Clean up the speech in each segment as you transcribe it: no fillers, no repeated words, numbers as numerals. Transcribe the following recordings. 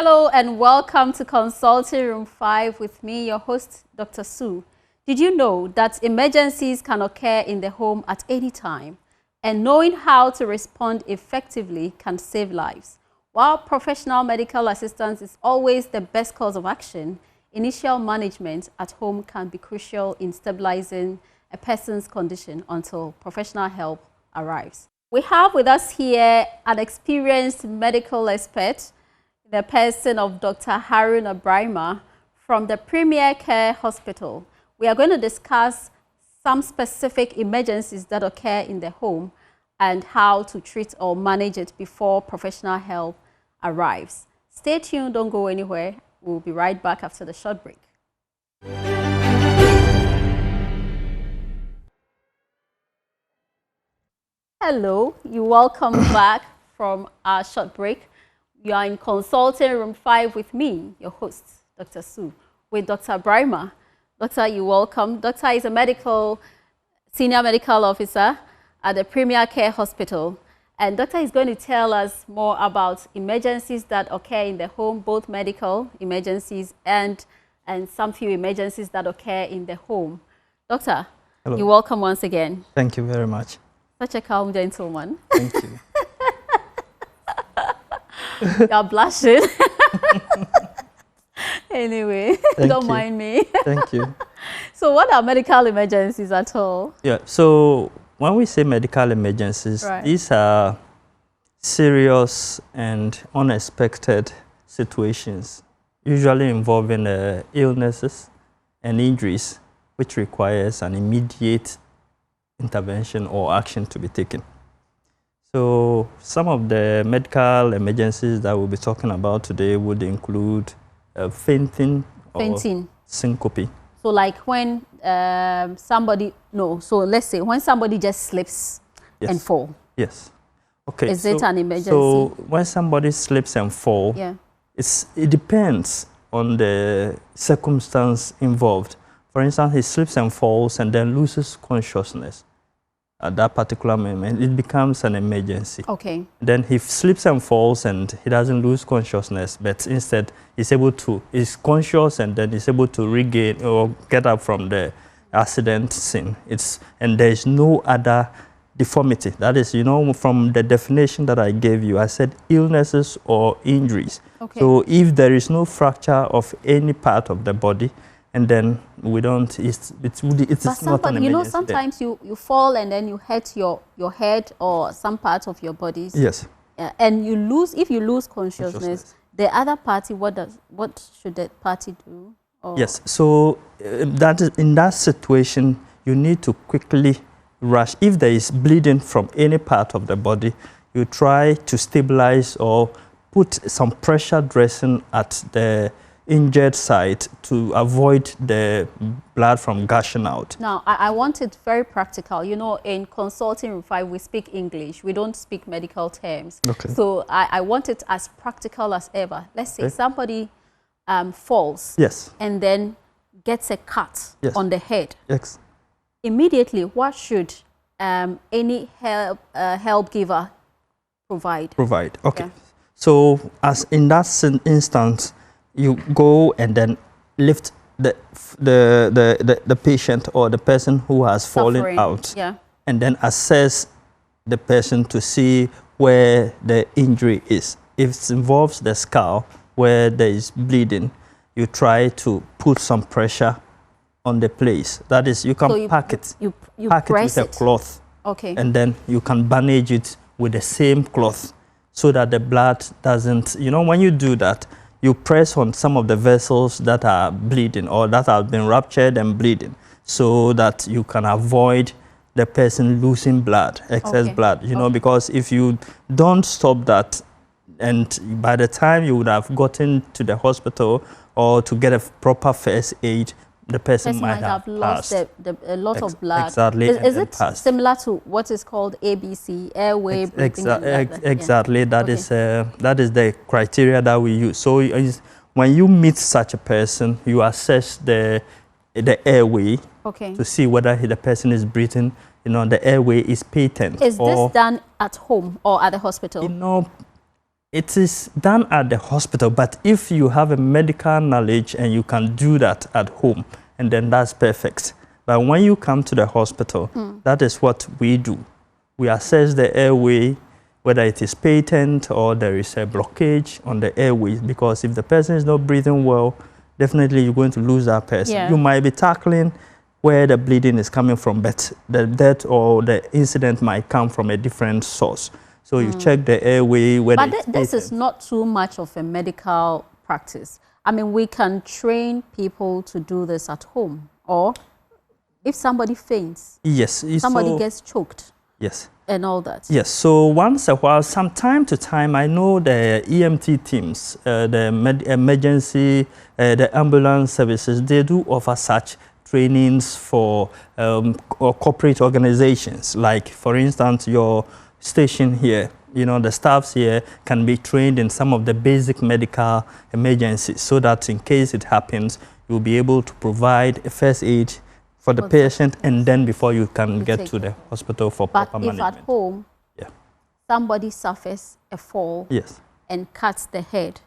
Hello and welcome to Consulting Room 5 with me, your host, Dr. Sue. Did you know that emergencies can occur in the home at any time? And knowing how to respond effectively can save lives. While professional medical assistance is always the best course of action, initial management at home can be crucial in stabilizing a person's condition until professional help arrives. We have with us here an experienced medical expert, the person of Dr. Harun Ibrahima from the Premier Care Hospital. We are going to discuss some specific emergencies that occur in the home and how to treat or manage it before professional help arrives. Stay tuned, don't go anywhere. We'll be right back after the short break. Hello, you're welcome back from our short break. You are in Consulting Room 5 with me, your host, Dr. Sue, with Dr. Ibrahima. Doctor, you're welcome. Doctor is a senior medical officer at the Premier Care Hospital. And Doctor is going to tell us more about emergencies that occur in the home, both medical emergencies and some few emergencies that occur in the home. Doctor, hello. You're welcome once again. Thank you very much. Such a calm gentleman. Thank you. You're blushing. Anyway, don't mind me. Thank you. So what are medical emergencies at all? Yeah, so when we say medical emergencies, right, these are serious and unexpected situations, usually involving illnesses and injuries, which requires an immediate intervention or action to be taken. So some of the medical emergencies that we'll be talking about today would include fainting or syncope. So like when let's say when somebody just slips and fall. Yes. Okay. Is it an emergency? So when somebody slips and fall, yeah, it depends on the circumstance involved. For instance, he slips and falls and then loses consciousness. At that particular moment, it becomes an emergency. Okay. Then he slips and falls and he doesn't lose consciousness, but instead he's conscious and then he's able to regain or get up from the accident scene. And there is no other deformity. That is, from the definition that I gave you, I said illnesses or injuries. Okay. So if there is no fracture of any part of the body, and then we don't, it's not an emergency. Sometimes you fall and then you hurt your head or some part of your body. Yes. And if you lose consciousness, the other party, what should that party do? Or? Yes, so in that situation, you need to quickly rush. If there is bleeding from any part of the body, you try to stabilize or put some pressure dressing at the injured site to avoid the blood from gushing out. Now, I want it very practical. In Consulting Room 5, we speak English. We don't speak medical terms. Okay. So I want it as practical as ever. Let's say somebody falls, yes, and then gets a cut, yes, on the head. Yes. Immediately, what should any help giver provide? Okay. Yeah. So as in that instance, you go and then lift the patient or the person who has fallen out, yeah, and then assess the person to see where the injury is. If it involves the skull where there is bleeding, you try to put some pressure on the place. That is, you can pack it. You pack it with a cloth. Okay. And then you can bandage it with the same cloth so that the blood doesn't, when you do that, you press on some of the vessels that are bleeding or that have been ruptured and bleeding so that you can avoid the person losing blood, excess blood, because if you don't stop that, and by the time you would have gotten to the hospital or to get a proper first aid, the person might have lost a lot of blood. Exactly. Is it similar to what is called ABC, airway breathing? Exactly. Yeah. That is the criteria that we use. So when you meet such a person, you assess the airway to see whether the person is breathing. The airway is patent. Is this done at home or at the hospital? It is done at the hospital, but if you have a medical knowledge and you can do that at home, and then that's perfect. But when you come to the hospital, that is what we do. We assess the airway, whether it is patent or there is a blockage on the airways, because if the person is not breathing well, definitely you're going to lose that person. Yeah. You might be tackling where the bleeding is coming from, but the death or the incident might come from a different source. So you check the airway. Whether but this is not too much of a medical practice. I mean, we can train people to do this at home, or if somebody faints, yes, somebody gets choked, yes, and all that. Yes, so once a while, from time to time, I know the EMT teams, the emergency, the ambulance services, they do offer such trainings for or corporate organizations. Like, for instance, your station here, you know, the staffs here can be trained in some of the basic medical emergencies, so that in case it happens, you'll be able to provide a first aid for the patient, and then before you can get to the hospital for proper management. But if at home, somebody suffers a fall and cuts the head,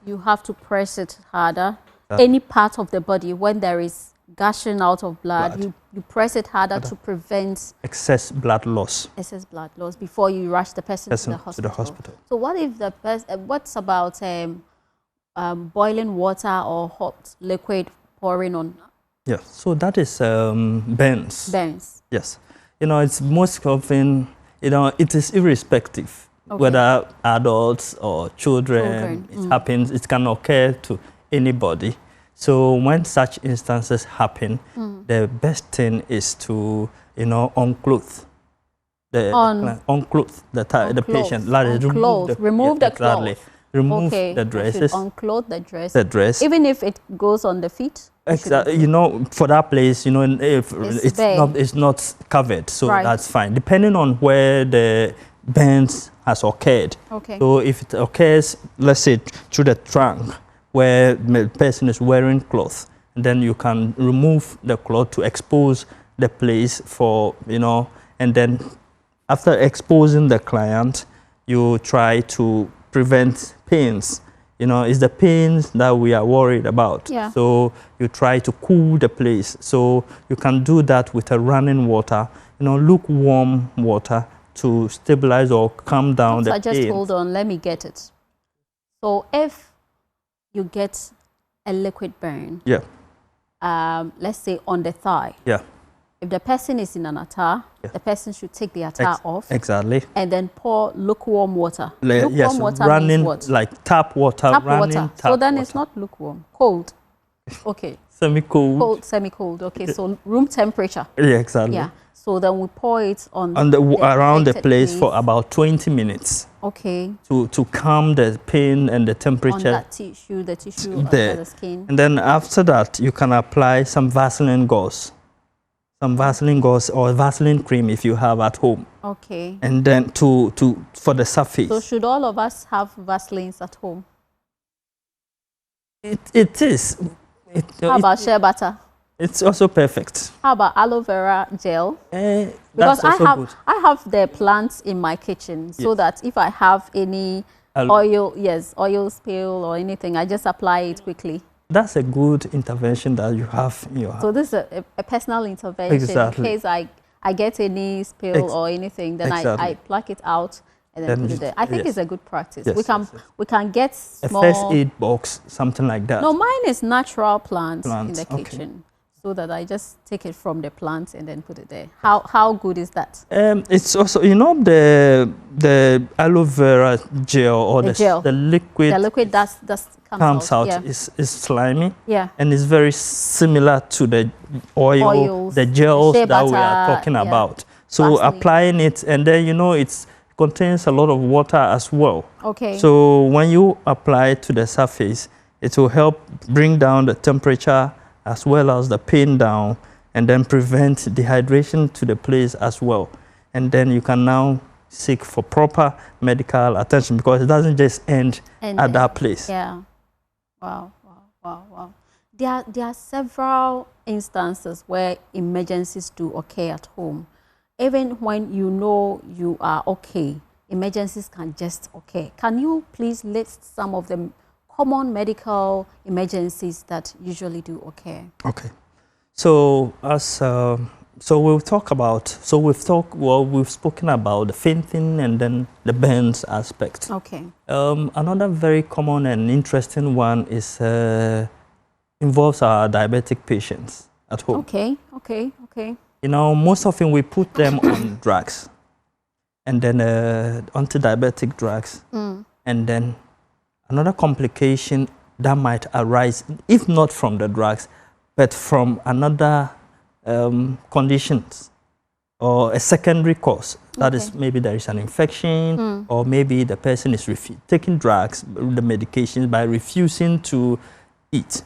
you have to press it harder. Any part of the body, when there is gushing out of blood. You press it harder to prevent excess blood loss. Excess blood loss before you rush the person to the hospital. So what if the person, what's about boiling water or hot liquid pouring on? Yeah, so that is burns. Burns. Yes. You know, it's most often, you know, it is irrespective whether adults or children. It happens, it can occur to anybody. So when such instances happen, the best thing is to, you know, unclothe the patient. Remove the clothes. Remove the dresses. Unclothe the dress. The dress. Even if it goes on the feet. Exactly. You know, for that place, you know, if it's not covered, so that's fine. Depending on where the burns has occurred. So if it occurs, let's say through the trunk, where the person is wearing cloth, and then you can remove the cloth to expose the place for, you know, and then after exposing the client, you try to prevent pains. You know, it's the pains that we are worried about. So you try to cool the place. So you can do that with a running water, you know, lukewarm water to stabilize or calm down the pain. Just hold on, let me get it. So if you get a liquid burn, let's say on the thigh. If the person is in an attire, the person should take the attire off. And then pour lukewarm water. Lukewarm water running, means what? Like tap water. So then it's not lukewarm. Cold. Okay. Semi-cold. Cold, semi-cold. Okay, so room temperature. Yeah. So then we pour it around the place for about 20 minutes. To calm the pain and the temperature. On that tissue, the tissue under the skin. And then after that, you can apply some Vaseline gauze. Some Vaseline gauze or Vaseline cream if you have at home. And then for the surface. So should all of us have Vaselines at home? It is. How about shea butter? It's also perfect. How about aloe vera gel? Because I have the plants in my kitchen, so that if I have any oil spill or anything, I just apply it quickly. That's a good intervention that you have in your house. So this is a personal intervention. In case I get any spill or anything, then I pluck it out and then put it there. I think it's a good practice. We can get small, a first aid box, something like that. No, mine is natural plants in the kitchen. So that I just take it from the plant and then put it there. How good is that? It's also, you know, the aloe vera gel or the liquid. The liquid that comes out. Is slimy. And it's very similar to the oils, the gels that we are talking about. So applying it, and then, you know, it contains a lot of water as well. So when you apply it to the surface, it will help bring down the temperature as well as the pain down, and then prevent dehydration to the place as well. And then you can now seek for proper medical attention, because it doesn't just end at that place. Wow. There are several instances where emergencies do occur at home. Even when you know you are okay, emergencies can just occur. Can you please list some of the common medical emergencies that usually do occur? Okay. So we've spoken about the fainting and then the burns aspect. Okay. Another very common and interesting one is involves our diabetic patients at home. Okay. You know, most often we put them on drugs, and then anti-diabetic drugs, and then another complication that might arise, if not from the drugs, but from another conditions or a secondary cause. That is, maybe there is an infection, or maybe the person is taking drugs, the medications, by refusing to eat.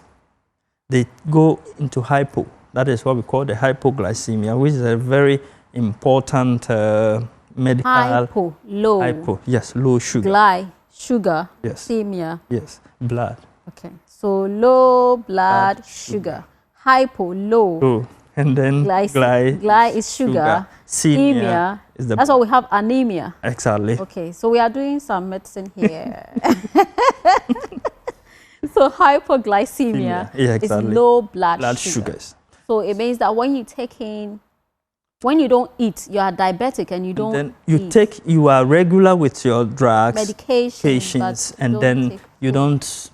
They go into hypo. That is what we call the hypoglycemia, which is a very important medical... Hypo, low. Hypo, yes, low sugar. Sugar, yes. Semia. Yes, blood. Okay, so low blood sugar. Hypo, low. Low. And then gly is sugar. Semia is the... That's why we have anemia. Exactly. Okay, so we are doing some medicine here. So hypoglycemia is low blood sugars. So it means that when you don't eat, you are diabetic and you don't then you are regular with your drugs, medications, and then you don't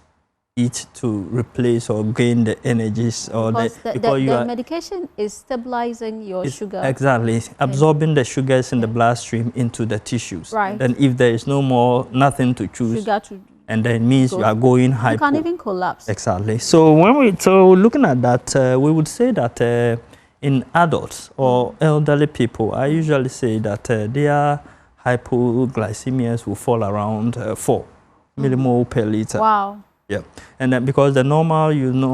eat to replace or gain the energies, or the medication is stabilizing your sugar. Exactly, absorbing the sugars in the bloodstream into the tissues. Right. Then if there is nothing to choose, and then it means you are going hypo. You can even collapse. Exactly. So looking at that, we would say that in adults or elderly people, I usually say that their hypoglycemias will fall around 4 millimole per liter. Wow. Yeah, and then because the normal,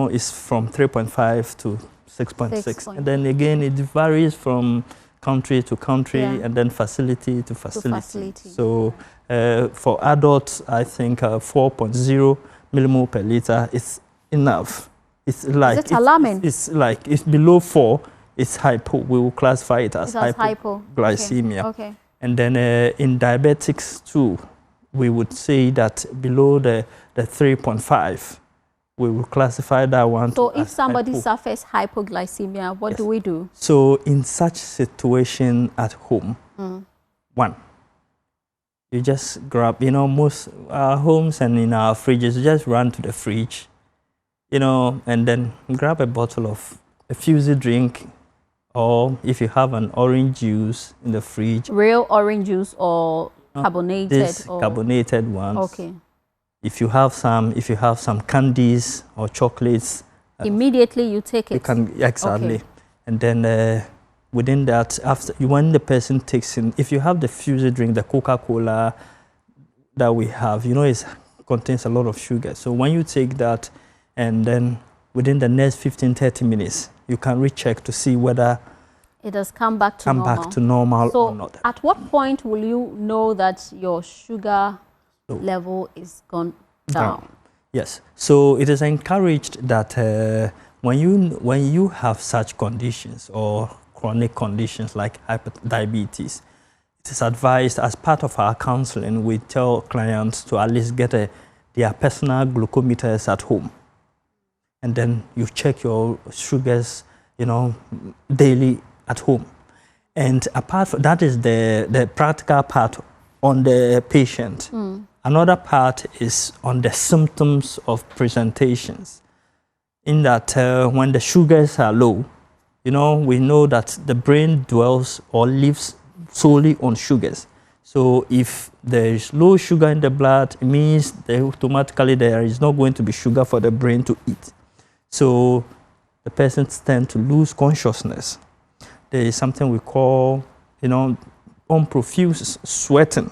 is from 3.5 to 6.6. And then again, it varies from country to country, and then facility to facility. So for adults, I think 4.0 millimole per liter is enough. It's like... Is it alarming? It's like, it's below 4, it's hypo. We will classify it as hypoglycemia. Okay. And then in diabetics too, we would say that below the 3.5, we will classify that one. So if somebody suffers hypoglycemia, what do we do? So in such situation at home, one, you just grab, most our homes and in our fridges, you just run to the fridge, and then grab a bottle of a fuzzy drink, or if you have an orange juice in the fridge. Real orange juice or carbonated? Carbonated ones. Okay. If you have some candies or chocolates, immediately you take it. You can exactly, and then within that, when the person takes in, if you have the fuzzy drink, the Coca-Cola that we have, it contains a lot of sugar. So when you take that, and then within the next 15-30 minutes, you can recheck to see whether it has come back to normal or not. At what point will you know that your sugar level is gone down? Yes. So it is encouraged that when you have such conditions or chronic conditions like diabetes, it is advised, as part of our counseling, we tell clients to at least get their personal glucometers at home. And then you check your sugars, daily at home. And apart from that is the practical part on the patient. Another part is on the symptoms of presentations. In that when the sugars are low, we know that the brain dwells or lives solely on sugars. So if there is low sugar in the blood, it means that automatically there is not going to be sugar for the brain to eat. So the persons tend to lose consciousness. There is something we call, unprofuse sweating.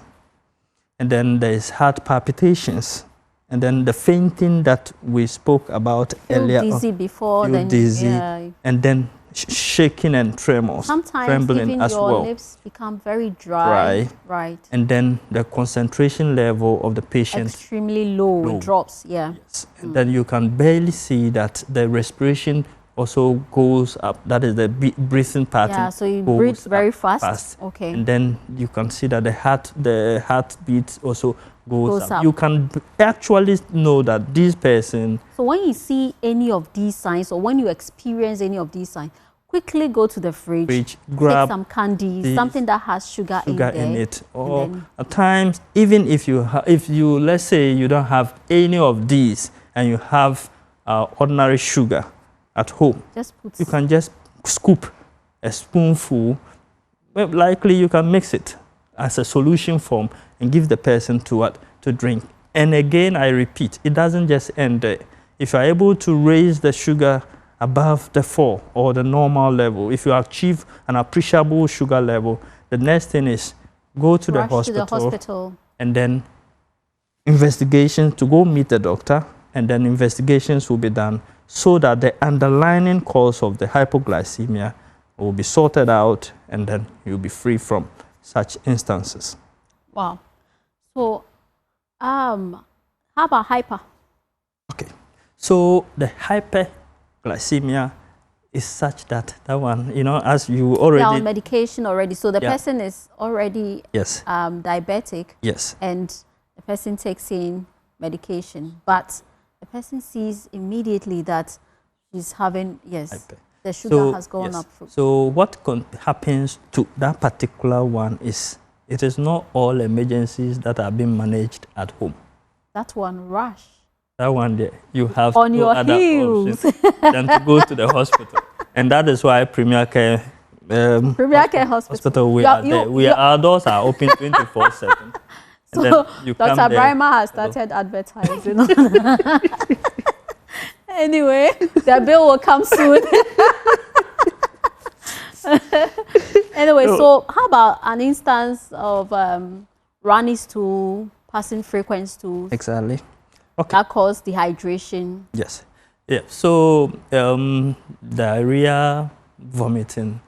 And then there is heart palpitations. And then the fainting that we spoke about earlier. Dizzy before, then dizzy, and then shaking and tremors. Sometimes trembling even as your lips become very dry. Right. And then the concentration level of the patient extremely low. It drops. Yeah. Yes. And then you can barely see that the respiration also goes up. That is the breathing pattern. Yeah, so you breathe very fast. Okay. And then you can see that the heartbeat also goes up. You can actually know that this person. So when you see any of these signs, or when you experience any of these signs, quickly go to the fridge, grab take some candy, something that has sugar in it. Or at times, even if you let's say you don't have any of these and you have ordinary sugar at home, you can just scoop a spoonful. Well, likely you can mix it as a solution form and give the person to drink. And again, I repeat, it doesn't just end there. If you are able to raise the sugar above the 4 or the normal level, if you achieve an appreciable sugar level, the next thing is go to the hospital and then investigation to go meet the doctor, and then investigations will be done so that the underlying cause of the hypoglycemia will be sorted out, and then you'll be free from such instances. Wow. So, how about hyper? Okay. So the hyperglycemia is such that one, as you already... They're on medication already. So the person is already diabetic. Yes. And the person takes in medication. But the person sees immediately that he's having, the sugar has gone up. So what happens to that particular one is, it is not all emergencies that are being managed at home. That one, rush. That one there, you have on your other heels than to go to the hospital. And that is why Premier Care Hospital, our doors are open 24/7. So Dr. Brima has started advertising. Anyway, the bill will come soon. Anyway, so how about an instance of runny stool, passing frequent stools? Exactly. Okay. That causes dehydration. Yes. Yeah. So diarrhea, vomiting,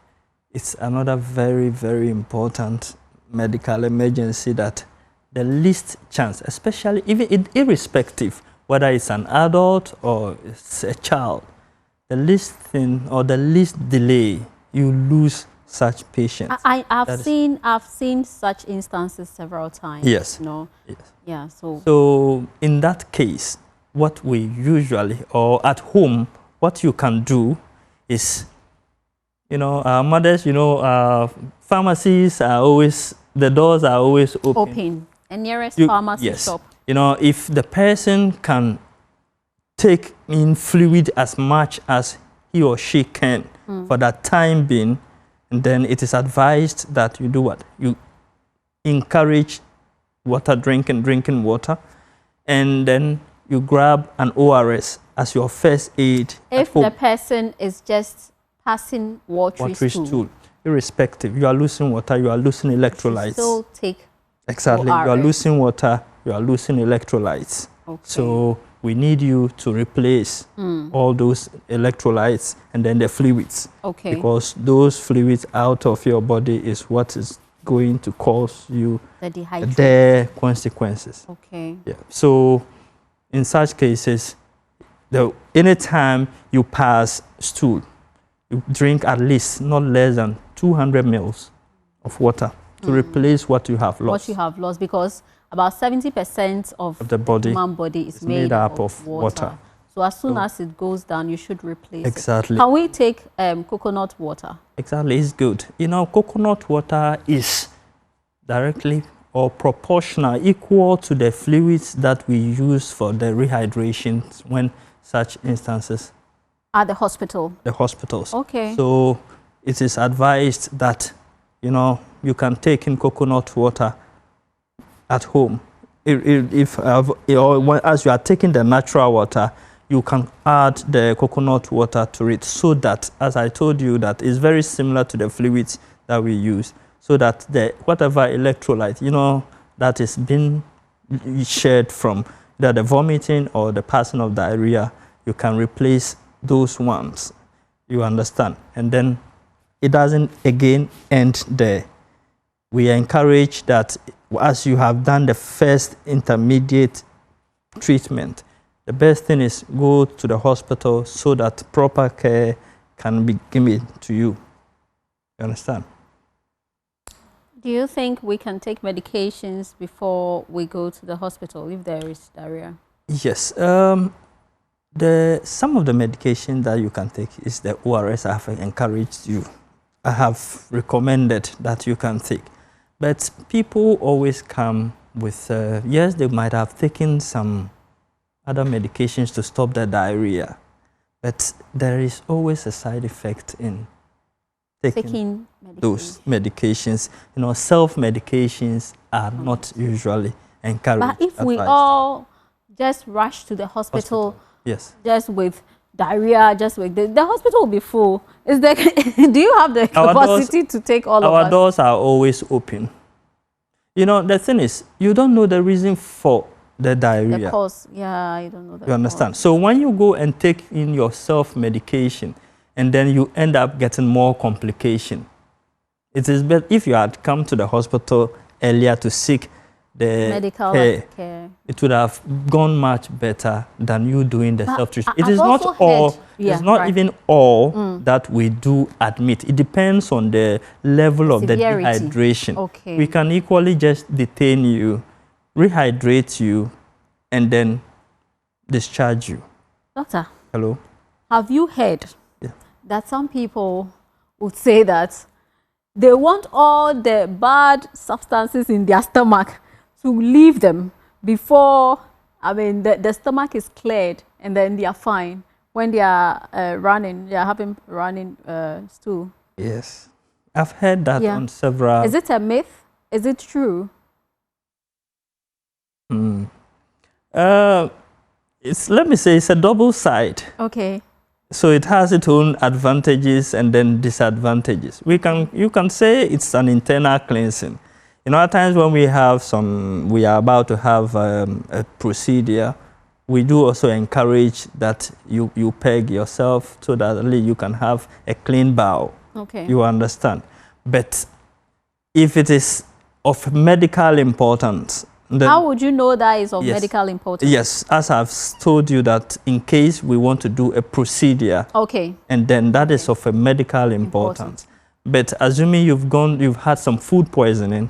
it's another very, very important medical emergency that the least chance, especially even irrespective whether it's an adult or it's a child, the least thing or the least delay, you lose such patients. I've seen such instances several times. Yes. Yes. Yeah. So in that case, what we usually, or at home, what you can do is, our mothers, pharmacies are always, the doors are always open. And nearest pharmacy shop. If the person can take in fluid as much as he or she can for that time being, and then it is advised that you do what? You encourage drinking water, and then you grab an ORS as your first aid. If the person is just passing watery stool, irrespective, you are losing water, you are losing electrolytes. Still take exactly. ORS. You are losing water, you are losing electrolytes. Okay. So we need you to replace all those electrolytes and then the fluids. Okay. Because those fluids out of your body is what is going to cause you the consequences. Okay. Yeah. So in such cases, anytime you pass stool, you drink at least not less than 200 ml of water to replace what you have lost. What you have lost, because about 70% of the human body is made up of water. So as soon as it goes down, you should replace it. Can we take coconut water? Exactly, it's good. Coconut water is directly or proportional, equal to the fluids that we use for the rehydration when such instances. At the hospital? The hospitals. Okay. So it is advised that, you can take in coconut water at home. As you are taking the natural water, you can add the coconut water to it, so that, as I told you, that is very similar to the fluids that we use, so that whatever electrolyte, that is being shared from either the vomiting or the passing of diarrhea, you can replace those ones. You understand? And then it doesn't again end there. We encourage that as you have done the first intermediate treatment, the best thing is go to the hospital so that proper care can be given to you. You understand? Do you think we can take medications before we go to the hospital if there is diarrhea? Yes. Some of the medication that you can take is the ORS. I have encouraged you. I have recommended that you can take. But people always come with, yes, they might have taken some other medications to stop the diarrhea. But there is always a side effect in taking those medications. You know, self-medications are not usually encouraged. But if we all just rush to the hospital. Yes. Just with diarrhea, just with the hospital will be full. Is there? Do you have the capacity to take all of us? Our doors are always open. You know, the thing is, you don't know the reason for the diarrhea. The cause, yeah, you don't know the You understand? So when you go and take in your self-medication, and then you end up getting more complication, it is better if you had come to the hospital earlier to seek the medical care. It would have gone much better than you doing the self-treatment. It is not all. It's not even all that we do admit. It depends on the level of the dehydration. Okay. We can equally just detain you, rehydrate you, and then discharge you. Doctor. Hello. Have you heard that some people would say that they want all the bad substances in their stomach to leave them before, I mean, the stomach is cleared and then they are fine when they are running, they are having running stool? Yes. I've heard that on several... Is it a myth? Is it true? Let me say it's a double side. Okay. So it has its own advantages and then disadvantages. You can say it's an internal cleansing. You know, at times when we are about to have a procedure, we do also encourage that you peg yourself so that at least you can have a clean bowel. Okay. You understand? But if it is of medical importance, then, how would you know that is of medical importance? Yes, as I've told you that in case we want to do a procedure, and then that is of a medical importance. But assuming you've had some food poisoning,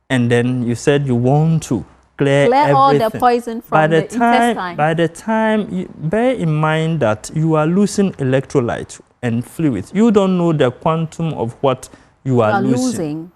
and then you said you want to clear everything. All the poison from the intestine. By the time, bear in mind that you are losing electrolytes and fluids. You don't know the quantum of what you are losing.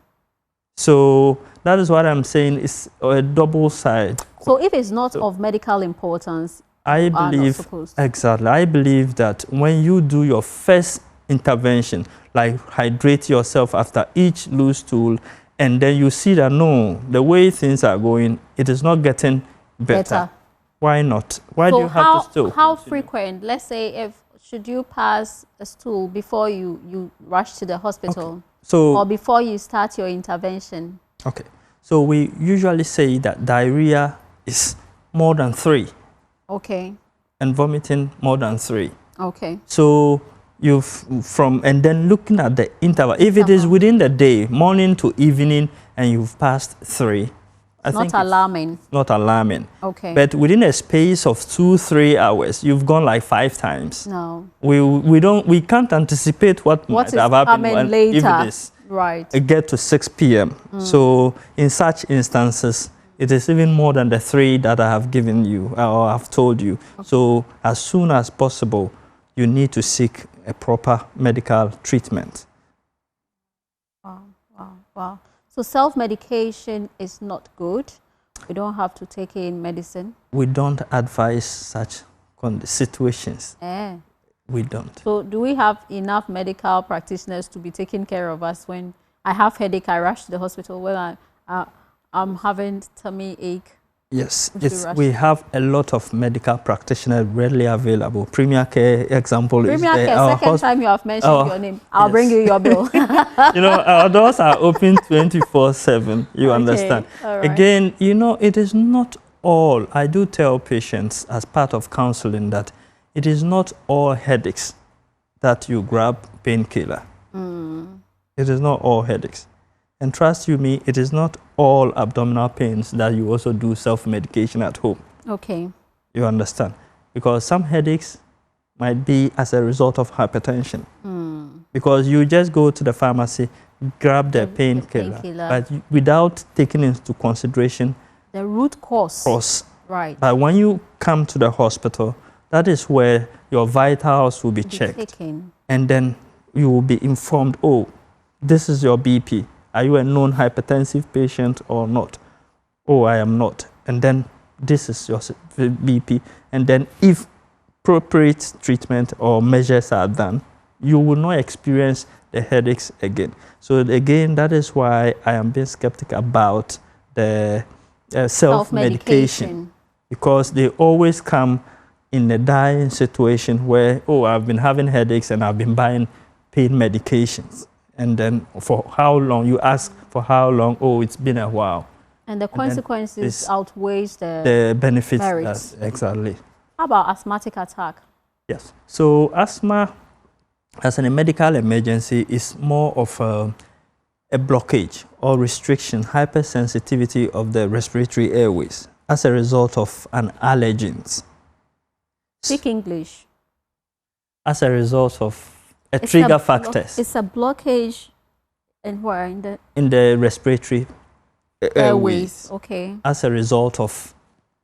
So that is what I'm saying. It's a double side. So if it's not of medical importance, I believe exactly. I believe that when you do your first intervention, like hydrate yourself after each loose stool, and then you see that no, the way things are going, it is not getting better. Why not? Why do you have to still? How frequent? Let's say should you pass a stool before you rush to the hospital? So, or before you start your intervention? Okay. So we usually say that diarrhea is more than 3. Okay. And vomiting more than 3. Okay. So and then looking at the interval, if it is within the day, morning to evening, and you've passed 3, I think not alarming. Not alarming. Okay. But within a space of 2-3 hours, you've gone like 5 times. No. We can't anticipate what might have happened later. If it is get to 6 p.m. So in such instances, it is even more than the 3 that I have given you or I've told you. Okay. So as soon as possible, you need to seek a proper medical treatment. Wow. So self-medication is not good. We don't have to take in medicine. We don't advise such situations. We don't. So do we have enough medical practitioners to be taking care of us when I have headache, I rush to the hospital, when I'm having tummy ache? Yes, we have a lot of medical practitioners readily available. Premier Care example is there. Care, second time you have mentioned your name. I'll bring you your bill. You know, our doors are open 24/7. You understand? Right. Again, you know, it is not all. I do tell patients as part of counseling that it is not all headaches that you grab painkiller. It is not all headaches. And trust you me, it is not all abdominal pains that you also do self-medication at home. Okay. You understand? because some headaches might be as a result of hypertension. Because you just go to the pharmacy, grab the painkiller, but without taking into consideration the root cause. Right. But when you come to the hospital, that is where your vitals will be checked. And then you will be informed, oh, this is your BP. Are you a known hypertensive patient or not? Oh, I am not. And then this is your BP. And then if appropriate treatment or measures are done, you will not experience the headaches again. So again, that is why I am being skeptical about the self-medication, because they always come in a dying situation where, oh, I've been having headaches and I've been buying pain medications. And then for how long? You ask for how long? Oh, it's been a while. And the consequences outweighs the benefits. Merits. Exactly. How about asthmatic attack? Yes. So asthma, as a medical emergency, is more of a blockage or restriction, hypersensitivity of the respiratory airways as a result of an allergens. Speak English. As a result of trigger factors. It's a blockage in where? In the respiratory airways. Okay. As a result of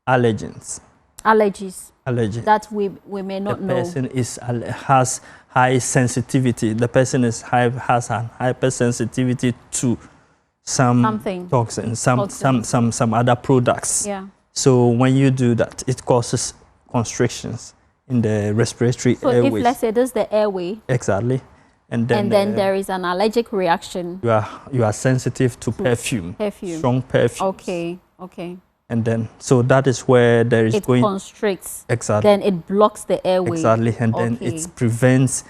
allergens. Allergies. Allergies. That we may not know. The person has high sensitivity. The person has a hypersensitivity to some toxins, some other products. Yeah. So when you do that, it causes constrictions in the respiratory airways. So if, let's say, this is the airway. Exactly. And then there is an allergic reaction. You are sensitive to perfume. Strong perfume. Okay. Okay. And then, so that is where there is it constricts. Exactly. Then it blocks the airway. Exactly. And then it prevents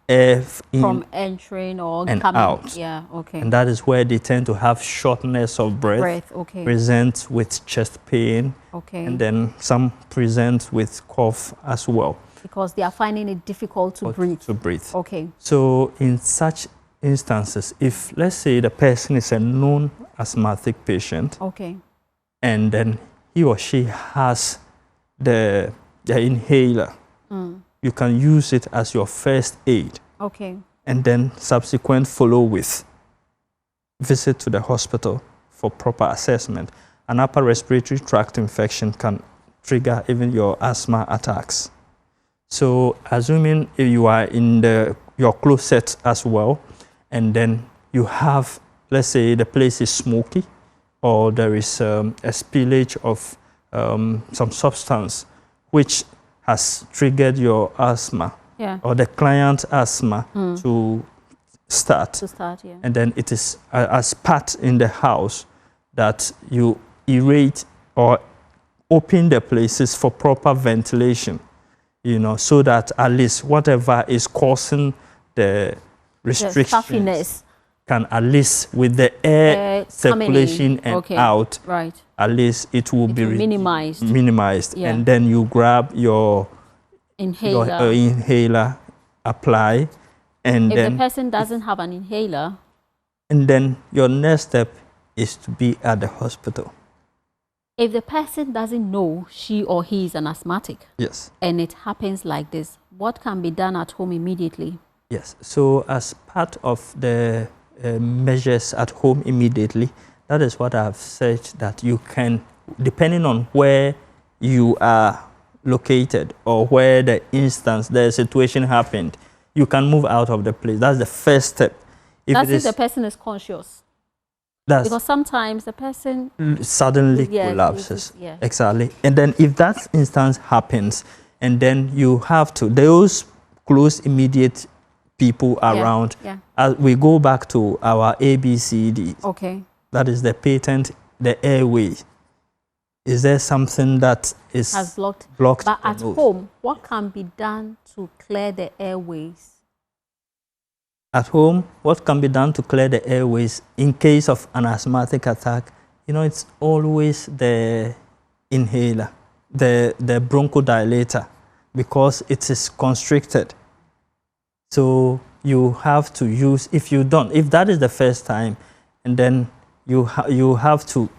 air from entering or and coming out. Yeah. Okay. And that is where they tend to have shortness of breath. Present with chest pain. And then some present with cough as well. Because they are finding it difficult to breathe. Okay. So in such instances, if let's say the person is a known asthmatic patient. And then he or she has the inhaler. You can use it as your first aid. And then subsequent follow with visit to the hospital for proper assessment. An upper respiratory tract infection can trigger even your asthma attacks. So assuming if you are in your closet as well, and then you have, let's say the place is smoky, or there is a spillage of some substance which has triggered your asthma, or the client's asthma to start. And then it is as part in the house that you aerate or open the places for proper ventilation, so that at least whatever is causing the restrictions can at least with the air circulation and out, at least it will be minimized. And then you grab your inhaler, apply, and if the person doesn't have an inhaler, and then your next step is to be at the hospital. If the person doesn't know she or he is an asthmatic, and it happens like this, what can be done at home immediately? Yes, so as part of the measures at home immediately, that is what I've said, that you can, depending on where you are located or where the situation happened, you can move out of the place. That's the first step. If the person is conscious. Because sometimes the person suddenly collapses. Exactly. And then if that instance happens, and then you have to, those close immediate people around, we go back to our ABCD. That is the patent, the airway. Is there something that has blocked? But at home, what can be done to clear the airways? At home, what can be done to clear the airways in case of an asthmatic attack? It's always the inhaler, the bronchodilator, because it is constricted. So you have to use, if that is the first time, and then you have to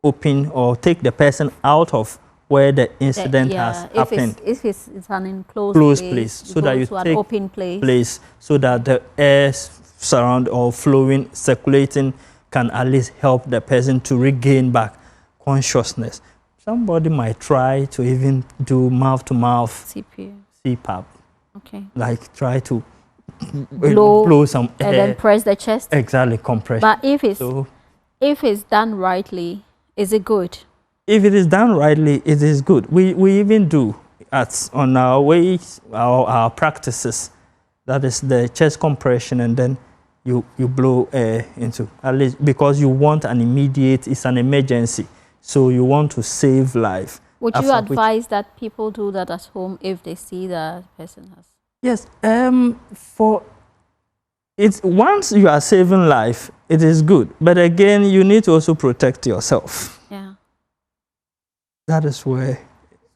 open or take the person out of where the incident has happened. If it's an enclosed place, you so that you to an take open place, so that the air surround or flowing, circulating can at least help the person to regain back consciousness. Somebody might try to even do mouth-to-mouth CPAP. Okay. Like try to blow some air. And then press the chest. Exactly, compression. But if it's done rightly, is it good? If it is done rightly, it is good. We even do on our ways, our practices. That is the chest compression, and then you blow air into, at least because you want it's an emergency. So you want to save life. Would you advise that people do that at home if they see that person has? Yes. Once you are saving life, it is good. But again, you need to also protect yourself. Yeah. That is where.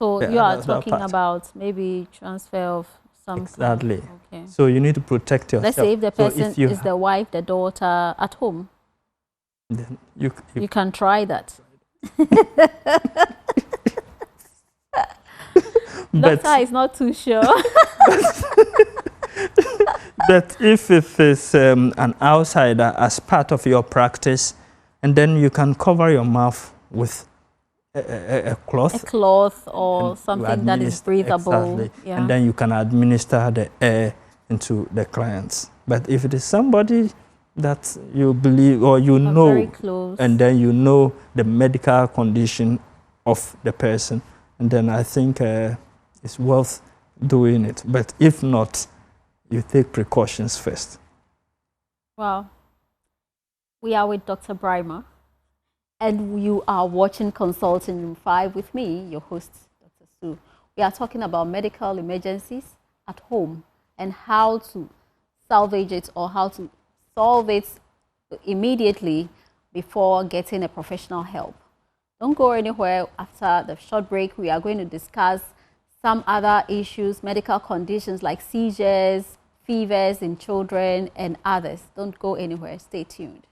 So you are talking about maybe transfer of some. Exactly. Okay. So you need to protect yourself. Let's say if the person is the wife, the daughter at home. Then you can try that. Doctor is not too sure. But if it is an outsider as part of your practice, and then you can cover your mouth with a cloth. A cloth or something that is breathable. Exactly. Yeah. And then you can administer the air into the clients. But if it is somebody that you believe or you know, very close, and then you know the medical condition of the person, and then I think it's worth doing it. But if not, you take precautions first. Well, we are with Dr. Brimer, and you are watching Consulting Room 5 with me, your host, Dr. Sue. We are talking about medical emergencies at home and how to salvage it or how to solve it immediately before getting a professional help. Don't go anywhere. After the short break, we are going to discuss some other issues, medical conditions like seizures, fevers in children, and others. Don't go anywhere. Stay tuned.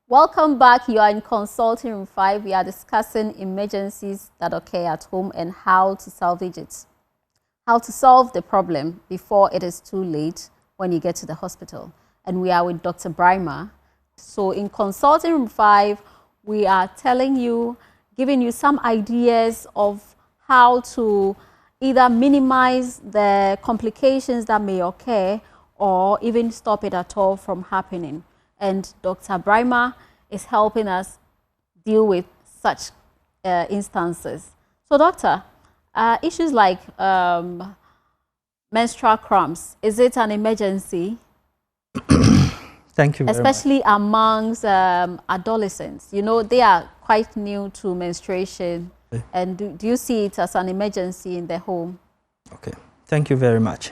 Welcome back. You are in Consulting Room 5. We are discussing emergencies that occur at home and how to salvage it. How to solve the problem before it is too late when you get to the hospital. And we are with Dr. Brimer. So in Consulting Room 5, we are telling you, giving you some ideas of how to either minimize the complications that may occur or even stop it at all from happening. And Dr. Brimer is helping us deal with such instances. So, doctor, issues like menstrual cramps, is it an emergency? Thank you very Especially much. Amongst adolescents. You know, they are quite new to menstruation. Okay. And do you see it as an emergency in the home? Okay, thank you very much.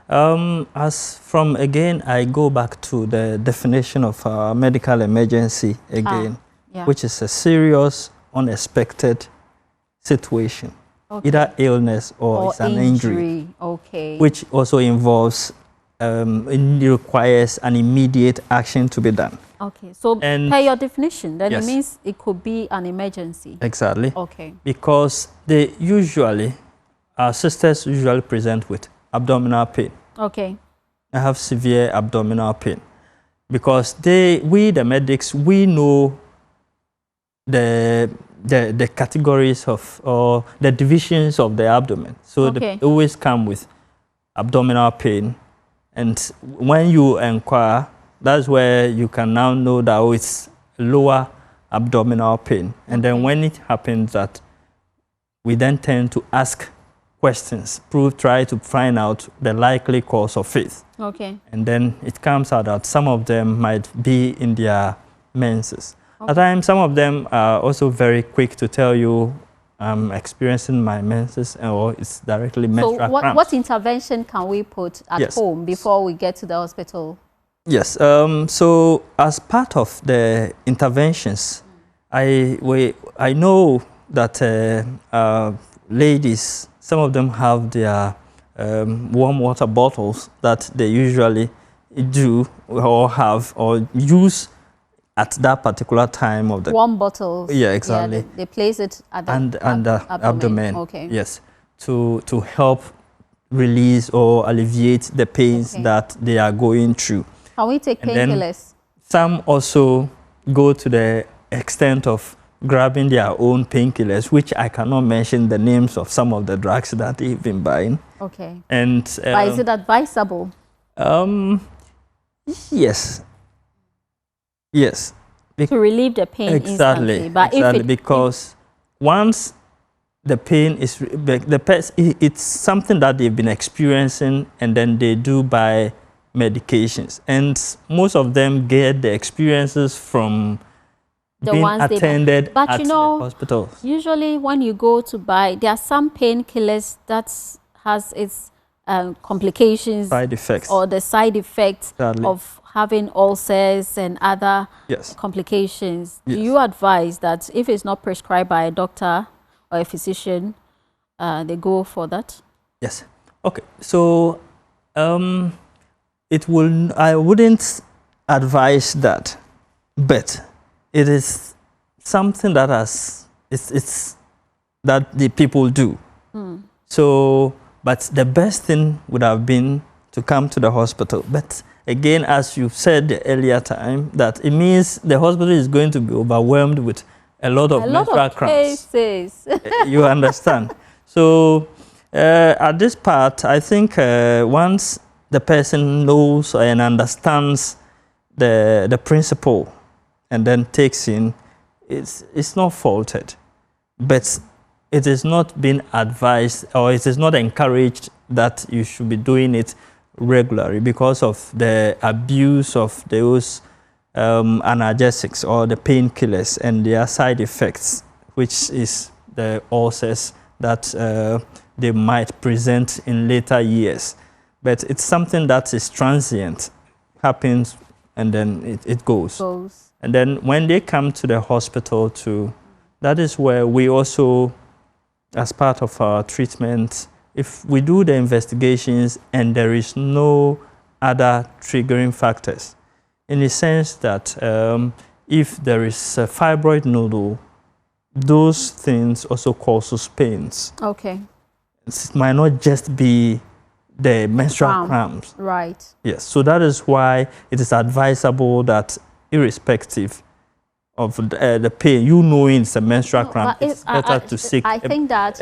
Again, I go back to the definition of medical emergency again, which is a serious, unexpected situation, either illness or it's an injury, which also involves, it requires an immediate action to be done. Okay, so per your definition, then it means it could be an emergency. Exactly. Okay. Because our sisters usually present with abdominal pain. Okay. I have severe abdominal pain because we the medics, we know the categories of or the divisions of the abdomen. So they always come with abdominal pain, and when you inquire, that's where you can now know that it's lower abdominal pain. And then when it happens that we then tend to ask questions, try to find out the likely cause of it. Okay. And then it comes out that some of them might be in their menses. At times, some of them are also very quick to tell you, I'm experiencing my menses, or it's directly menstrual cramps. So what intervention can we put at home before we get to the hospital? Yes, so as part of the interventions, I know that ladies, some of them have their warm water bottles that they usually do or have or use at that particular time of the... Warm bottles. Yeah, exactly. Yeah, they place it at the abdomen. Okay. Yes, to help release or alleviate the pains that they are going through. Can we take painkillers? Some also go to the extent of grabbing their own painkillers, which I cannot mention the names of some of the drugs that they've been buying. Okay. And but is it advisable? Yes. Yes. To relieve the pain instantly. But because once the pain is, it's something that they've been experiencing, and then they do buy medications. And most of them get the experiences from being attended at the hospital. Usually when you go to buy, there are some painkillers that has its complications, side effects, or the side effects of having ulcers and other complications. Do you advise that if it's not prescribed by a doctor or a physician, they go for that? Yes. Okay. So I wouldn't advise that, but it is something that it's that the people do. So, but the best thing would have been to come to the hospital. But again, as you said the earlier time, that it means the hospital is going to be overwhelmed with a lot of menstrual cramps. Cases. You understand? So at this part, I think once the person knows and understands the principle and then takes in, it's not faulted. But it is not being advised, or it is not encouraged that you should be doing it regularly because of the abuse of those analgesics or the painkillers and their side effects, which is the ulcers that they might present in later years. But it's something that is transient, happens, and then it goes. And then when they come to the hospital too, that is where we also, as part of our treatment, if we do the investigations and there is no other triggering factors, in the sense that if there is a fibroid nodule, those things also causes pains. Okay. It might not just be the menstrual cramps. Right. Yes. So that is why it is advisable that irrespective of the pain, you knowing it's a menstrual cramp, it's better to seek. I think that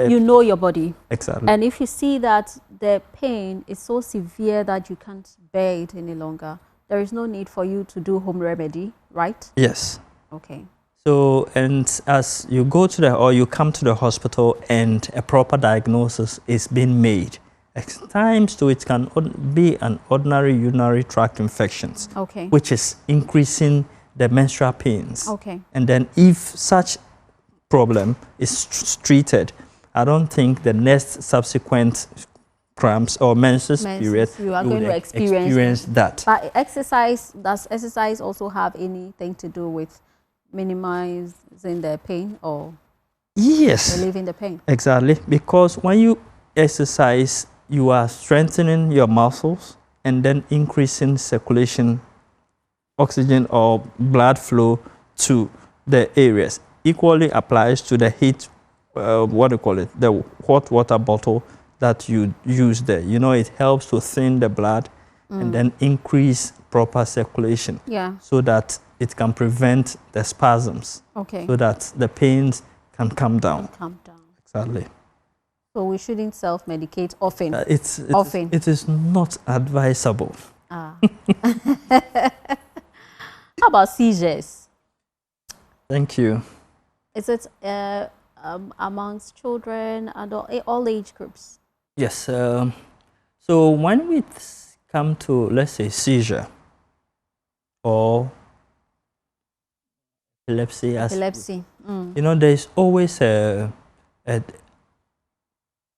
you know your body. Exactly. And if you see that the pain is so severe that you can't bear it any longer, there is no need for you to do home remedy, right? Yes. Okay. So, and as you go to or you come to the hospital and a proper diagnosis is being made, at times too, it can be an ordinary urinary tract infections, which is increasing the menstrual pains. Okay. And then if such problem is treated, I don't think the next subsequent cramps or menses period, you are going to experience that. But exercise, does exercise also have anything to do with minimizing the pain or relieving the pain? Exactly, because when you exercise, you are strengthening your muscles and then increasing circulation, oxygen or blood flow to the areas. Equally applies to the heat, the hot water bottle that you use there. You know, it helps to thin the blood and then increase proper circulation. Yeah. So that it can prevent the spasms. Okay. So that the pains can come down. Exactly. So we shouldn't self-medicate often. It is not advisable. How about seizures? Thank you. Is it amongst children and all age groups? Yes. So when we come to, let's say, seizure or epilepsy, Epilepsy. you know, there's always there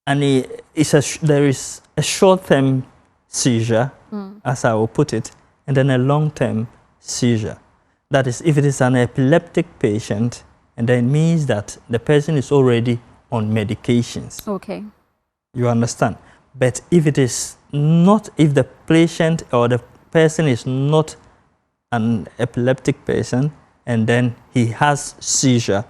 is a short-term seizure, as I will put it, and then a long-term seizure. That is, if it is an epileptic patient, and then it means that the person is already on medications. Okay. You understand? But if it is not, if the patient or the person is not an epileptic patient, and then he has seizure,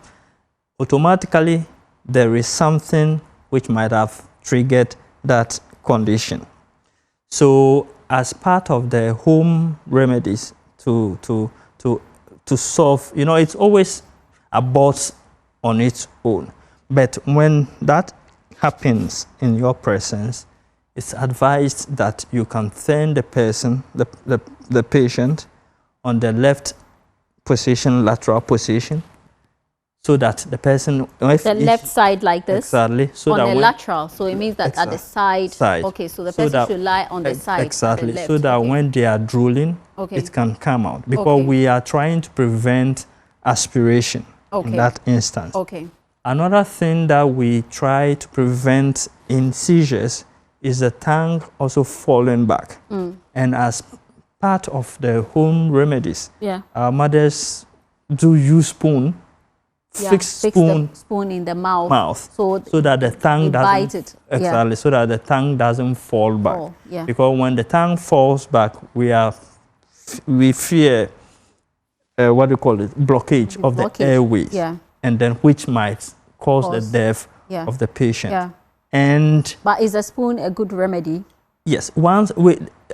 automatically there is something which might have triggered that condition. So as part of the home remedies to solve, you know, it's always aborts on its own. But when that happens in your presence, it's advised that you can turn the person, the patient, on the left position, lateral position, so that the person, the left side like this, exactly, so on that the lateral. So it means that exactly, at the side. Okay, so the person should lie on the side. Exactly, left, so that when they are drooling, okay, it can come out, because we are trying to prevent aspiration in that instance. Okay. Another thing that we try to prevent in seizures is the tongue also falling back. And as part of the home remedies, our mothers do use spoon, fix the spoon in the mouth, so that the tongue doesn't bite it. Exactly, so that the tongue doesn't fall back. Because when the tongue falls back, we fear what do you call it, blockage of the airways, and then which might cause the death of the patient. But is a spoon a good remedy? Yes,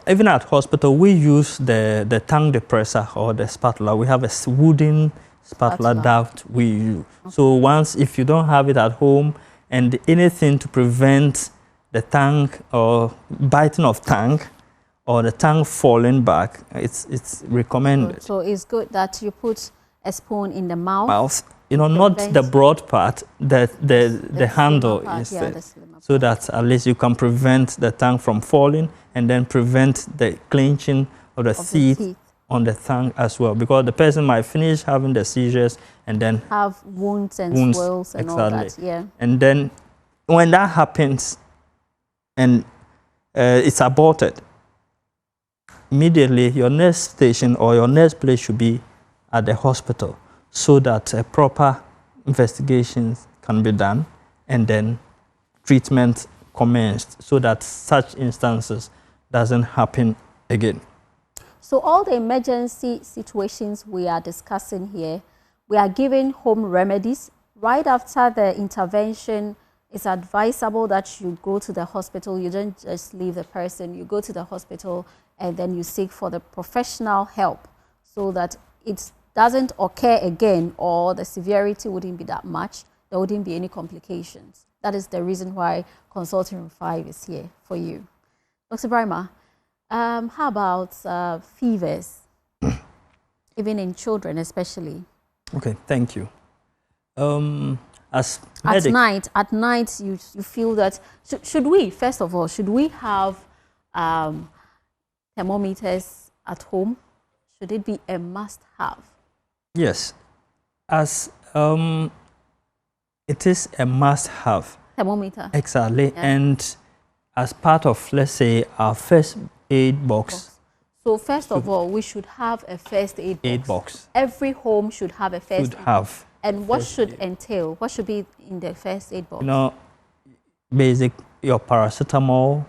even at hospital, we use the tongue depressor or the spatula. We have a wooden spatula that we use. So if you don't have it at home, and anything to prevent the tongue or biting of tongue or the tongue falling back, it's recommended. So it's good that you put a spoon in the mouth. You know, not the broad part, the handle instead, so that at least you can prevent the tongue from falling, and then prevent the clenching of the teeth on the tongue as well, because the person might finish having the seizures and then have wounds and swells and all that. And then when that happens and it's aborted, immediately your next station or your next place should be at the hospital, so that proper investigations can be done and then treatment commenced, so that such instances doesn't happen again. So all the emergency situations we are discussing here, we are giving home remedies. Right after the intervention, it's advisable that you go to the hospital. You don't just leave the person. You go to the hospital and then you seek for the professional help, so that it doesn't occur again, or the severity wouldn't be that much. There wouldn't be any complications. That is the reason why Consulting Room 5 is here for you. Dr. Brima, how about fevers, even in children especially? Okay, thank you. At night, you feel that, should we, first of all, should we have thermometers at home? Should it be a must-have? Yes, as it is a must-have. Thermometer. Exactly, and as part of, let's say, our first aid box. So first of all, we should have a first aid box. Every home should have a first aid box. And what should entail? What should be in the first aid box? You know, basic, your paracetamol,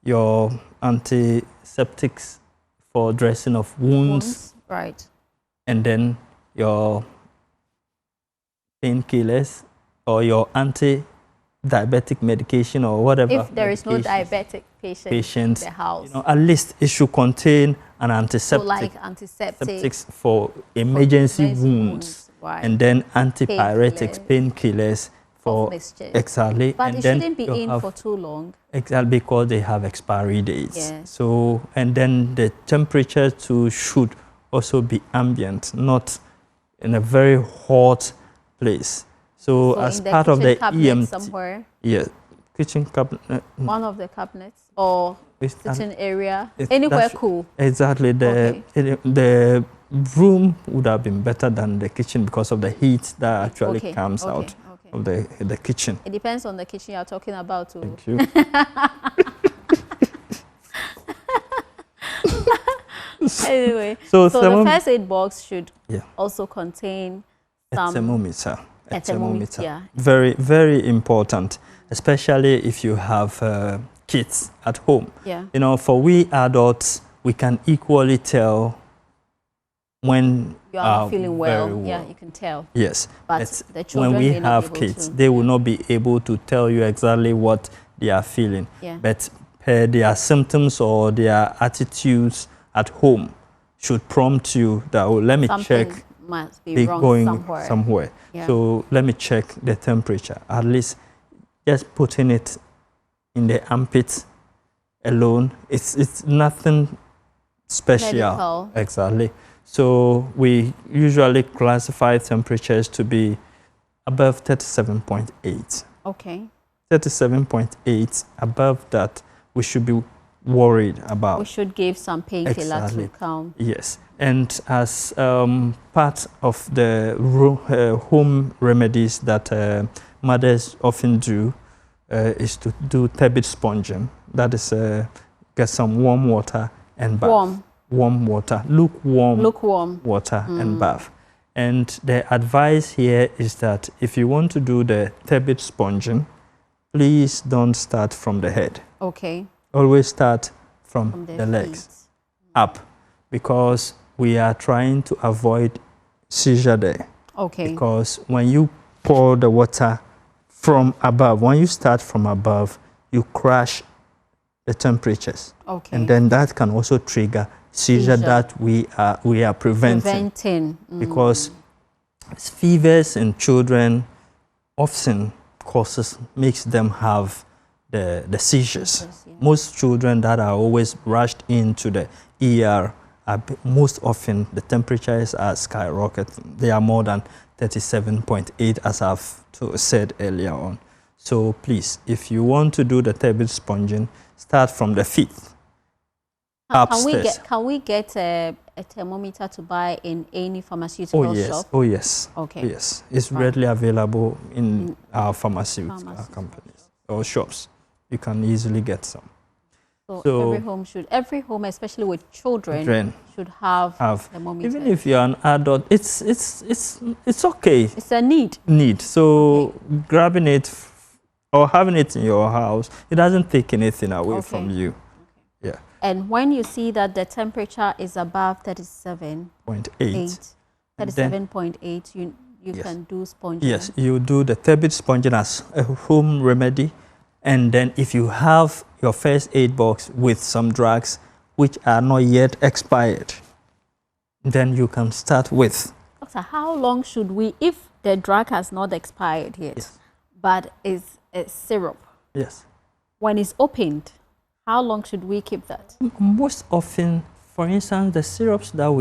your antiseptics for dressing of wounds. Right. And then your painkillers or your anti-diabetic medication or whatever. If there is no diabetic patient in the house, you know, at least it should contain an antiseptic. So like antiseptics for emergency wounds. Right. And then antipyretics, painkillers for exactly. But and it then shouldn't be in for too long. Exactly, because they have expiry dates. So, and then the temperature too should also be ambient, not in a very hot place. So as in the part of the cabinet EMT, somewhere, yeah, kitchen cabinet, one of the cabinets, or it's- sitting area, it- anywhere that's- cool. exactly. The room would have been better than the kitchen because of the heat that actually comes out of the kitchen. It depends on the kitchen you're talking about too. Thank you. Anyway, so the first aid box should yeah. also contain a thermometer. A thermometer. Yeah. Very, very important, especially if you have kids at home. Yeah. You know, for we adults, we can equally tell when you are feeling well. Yeah, you can tell. Yes. But the children when we may not have be able kids, to. they will not be able to tell you exactly what they are feeling. Yeah. But their symptoms or their attitudes at home should prompt you that, oh, let me Something check. must be wrong going somewhere. Yeah. So let me check the temperature. At least just putting it in the armpit alone, it's nothing special. Medical. Exactly. So we usually classify temperatures to be above 37.8. Okay. 37.8, above that, we should be worried about. We should give some painkiller to calm. Yes. And as part of the home remedies that mothers often do is to do turbid sponging. That is get some warm water and bath. Warm water, lukewarm water and bath. And the advice here is that if you want to do the turbid sponging, please don't start from the head. Okay. Always start from the legs up, because we are trying to avoid seizure there. Okay. Because when you pour the water from above, when you start from above, you crash the temperatures. Okay. And then that can also trigger seizure that we are preventing. Because fevers in children often makes them have the seizures. Yeah. Most children that are always rushed into the ER, most often the temperatures are skyrocketing. They are more than 37.8, as I've said earlier on. So please, if you want to do the turbid sponging, start from the feet. Upstairs. Can we get a thermometer to buy in any pharmaceutical shop? Oh yes. Okay. Yes, it's readily available in our pharmaceutical companies or shops. You can easily get some. So every home, especially with children, should have thermometers. Even if you're an adult, it's okay. It's a need. So grabbing it or having it in your house, it doesn't take anything away from you. Okay. Yeah. And when you see that the temperature is above 37.8, 37.8, you can do sponging. Yes, you do the turbid sponging as a home remedy. And then if you have your first aid box with some drugs which are not yet expired, then you can start with. Doctor, how long should we, if the drug has not expired yet, but is a syrup? Yes. When it's opened, how long should we keep that? Most often, for instance, the syrups that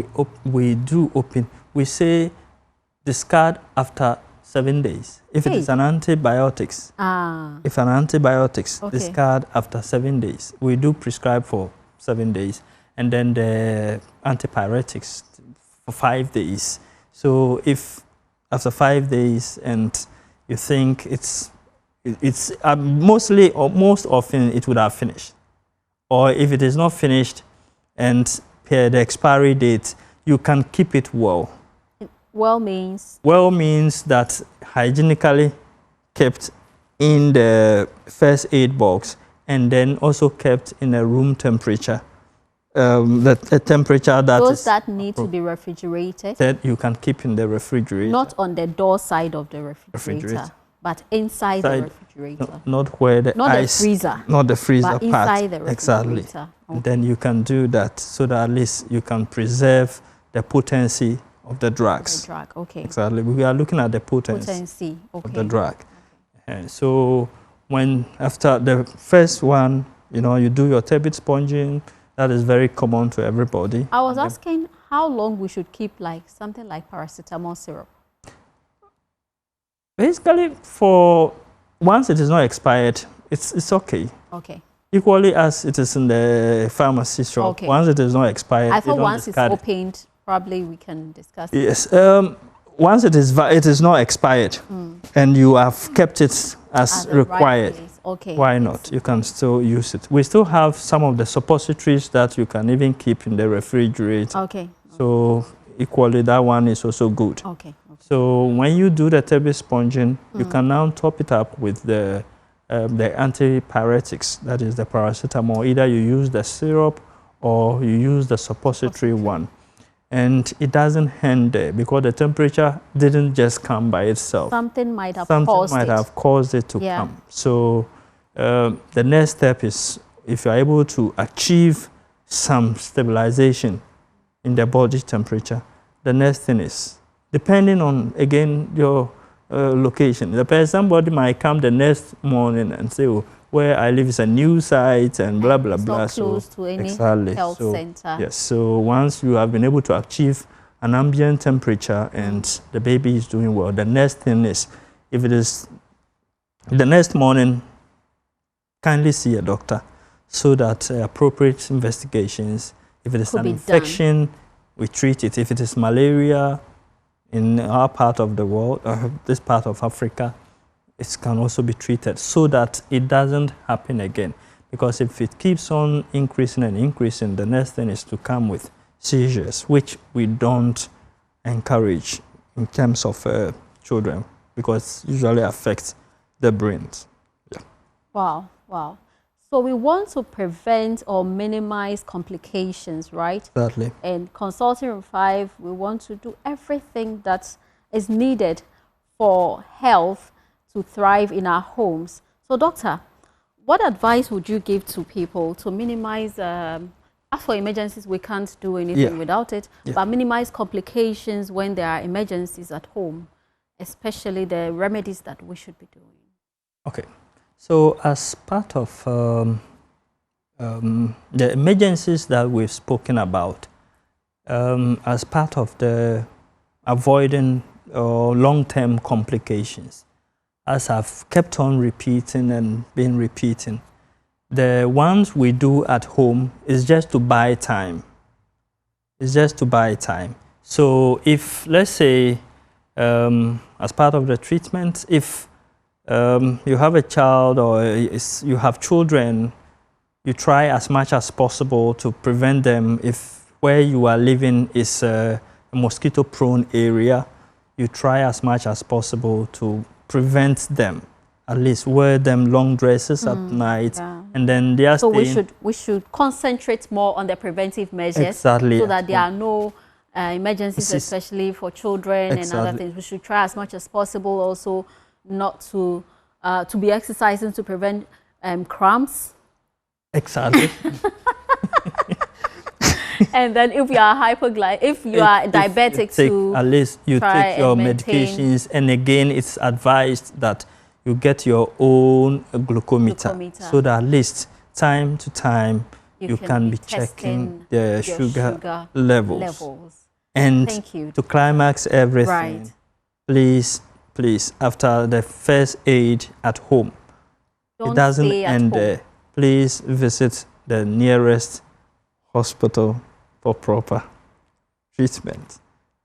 we do open, we say discard after 7 days. If it is an antibiotics, discard after 7 days. We do prescribe for 7 days, and then the antipyretics for 5 days. So if after 5 days and you think it's mostly or most often it would have finished, or if it is not finished and per the expiry date, you can keep it well. Well means? Well means that hygienically kept in the first aid box and then also kept in a room temperature. The temperature that those that need to be refrigerated, that you can keep in the refrigerator. Not on the door side of the refrigerator. But inside the refrigerator. Not where the ice, the freezer. Not the freezer but part. Inside the refrigerator. Exactly. Okay. Then you can do that so that at least you can preserve the potency of the drugs. The drug, okay. Exactly. We are looking at the potency of the drug. Okay. And so when after the first one, you do your turbid sponging, That is very common to everybody. I was asking how long we should keep like something like paracetamol syrup. Basically, for once it is not expired, it's okay. Okay. Equally as it is in the pharmacy shop. Okay. Once it is not expired, I thought once it's opened, probably we can discuss. Yes. Once it is not expired, and you have kept it as required. Right, okay. Why not? You can still use it. We still have some of the suppositories that you can even keep in the refrigerator. Okay. So equally, that one is also good. Okay. So when you do the TB sponging, you can now top it up with the antipyretics, that is the paracetamol. Either you use the syrup or you use the suppository one. And it doesn't end there because the temperature didn't just come by itself. Something might have caused it to come. So the next step is, if you're able to achieve some stabilization in the body temperature, the next thing is, depending on, again, your location. Somebody might come the next morning and say, oh, where I live is a new site and blah, blah, blah. Not close to any health center. Yes, so once you have been able to achieve an ambient temperature and the baby is doing well, the next thing is, if it is the next morning, kindly see a doctor so that appropriate investigations, if it is an infection, we treat it. If it is malaria, in our part of the world, this part of Africa, it can also be treated so that it doesn't happen again. Because if it keeps on increasing and increasing, the next thing is to come with seizures, which we don't encourage in terms of children, because it usually affects the brains. Yeah. Wow, wow. So we want to prevent or minimize complications, right? Exactly. And Consulting Room 5, we want to do everything that is needed for health to thrive in our homes. So, doctor, what advice would you give to people to minimize, as for emergencies, we can't do anything without it, but minimize complications when there are emergencies at home, especially the remedies that we should be doing? Okay. So as part of the emergencies that we've spoken about, as part of the avoiding long-term complications, as I've kept on repeating and been repeating, the ones we do at home is just to buy time. It's just to buy time. So if, let's say, as part of the treatment, if you have a child or you have children, you try as much as possible to prevent them. If where you are living is a mosquito-prone area, you try as much as possible to prevent them. At least wear them long dresses at night, and then they are staying. we should concentrate more on the preventive measures, so that there are no emergencies, especially for children and other things. We should try as much as possible also not to be exercising to prevent cramps. Exactly. And then if you are if you are diabetic, at least you take your medications. And again, it's advised that you get your own glucometer, so that at least time to time you can be checking the sugar levels. And to climax everything, please, after the first aid at home, it doesn't end there. Please visit the nearest hospital for proper treatment.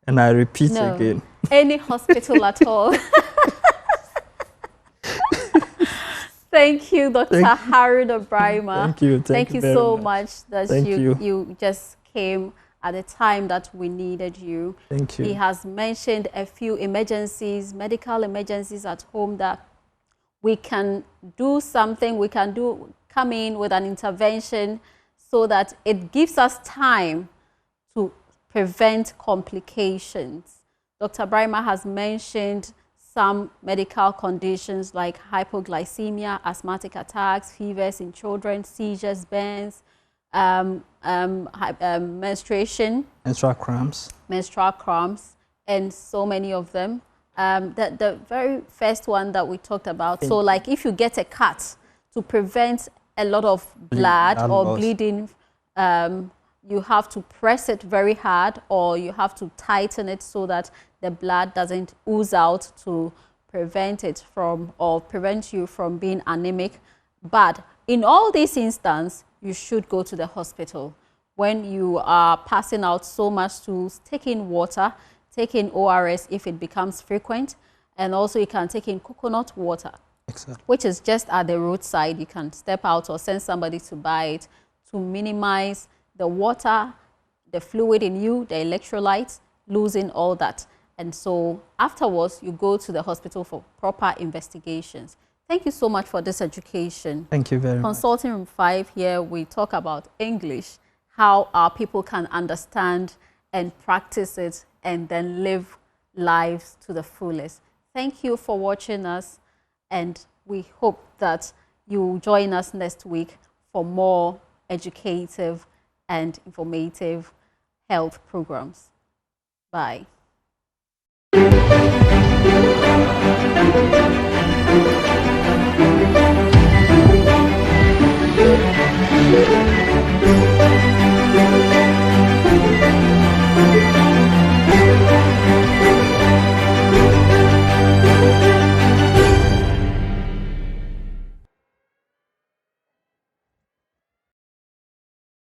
And I repeat again. Any hospital at all. Thank you, Dr. Harold Obrima. Thank you. Thank you so much that you just came at the time that we needed you. Thank you. He has mentioned a few emergencies, medical emergencies at home that we can do something, we can come in with an intervention so that it gives us time to prevent complications. Dr. Obrima has mentioned some medical conditions like hypoglycemia, asthmatic attacks, fevers in children, seizures, burns, menstruation, menstrual cramps, and so many of them. The very first one that we talked about, so like if you get a cut, to prevent a lot of blood or bleeding you have to press it very hard, or you have to tighten it so that the blood doesn't ooze out to prevent it from, or prevent you from being anemic. But in all these instances, you should go to the hospital. When you are passing out so much stools, take in water, take in ORS if it becomes frequent, and also you can take in coconut water, exactly, which is just at the roadside. You can step out or send somebody to buy it to minimize the water, the fluid in you, the electrolytes, losing all that. And so afterwards, you go to the hospital for proper investigations. Thank you so much for this education. Thank you very much. Consulting Room 5 here, we talk about English, how our people can understand and practice it and then live lives to the fullest. Thank you for watching us, and we hope that you join us next week for more educative and informative health programs. Bye.